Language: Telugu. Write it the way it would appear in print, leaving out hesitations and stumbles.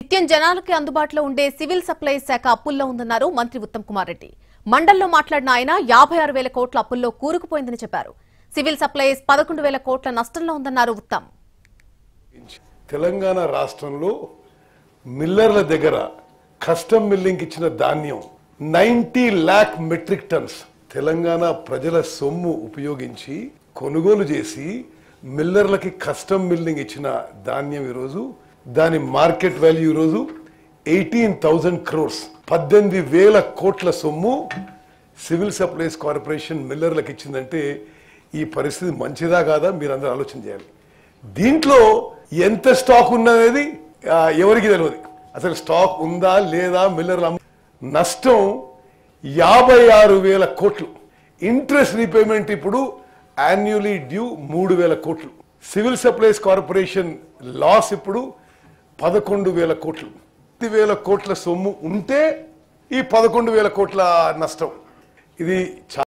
నిత్యం జనాలకి అందుబాటులో ఉండే సివిల్ సప్లైస్ శాఖ అప్పుల్లో ఉందన్నారు మంత్రి ఉత్తమ్ కుమార్ రెడ్డి. మండల్లో మాట్లాడిన ఆయన 56,000 కోట్ల అప్పుల్లో కూరుకుపోయిందని చెప్పారు. సివిల్ సప్లైస్ 11,000 కోట్ల నష్టంలో ఉందన్నారు ఉత్తమ్. తెలంగాణ రాష్ట్రంలో మిల్లర్ల దగ్గర కస్టమ్ మిల్లింగ్ ఇచ్చిన ధాన్యం 90 lakh మెట్రిక్ టన్స్ తెలంగాణ ప్రజల సొమ్ము ఉపయోగించి కొనుగోలు చేసి మిల్లర్లకి కస్టమ్ మిల్లింగ్ ఇచ్చిన ధాన్యం ఈరోజు దాని మార్కెట్ వాల్యూ ఈరోజు 18,000 crores 18,000 కోట్ల సొమ్ము సివిల్ సప్లైస్ కార్పొరేషన్ మిల్లర్లకు ఇచ్చిందంటే ఈ పరిస్థితి మంచిదా కాదా మీరు అందరూ ఆలోచన చేయాలి. దీంట్లో ఎంత స్టాక్ ఉన్నది ఎవరికి తెలియదు. అసలు స్టాక్ ఉందా లేదా మిల్లర్ల నష్టం 56,000 కోట్లు. ఇంట్రెస్ట్ రీపేమెంట్ ఇప్పుడు యాన్యువలీ డ్యూ 3,000 కోట్లు. సివిల్ సప్లైస్ కార్పొరేషన్ లాస్ ఇప్పుడు 11,000 కోట్లు. 10,000 కోట్ల సొమ్ము ఉంటే ఈ 11,000 కోట్ల నష్టం. ఇది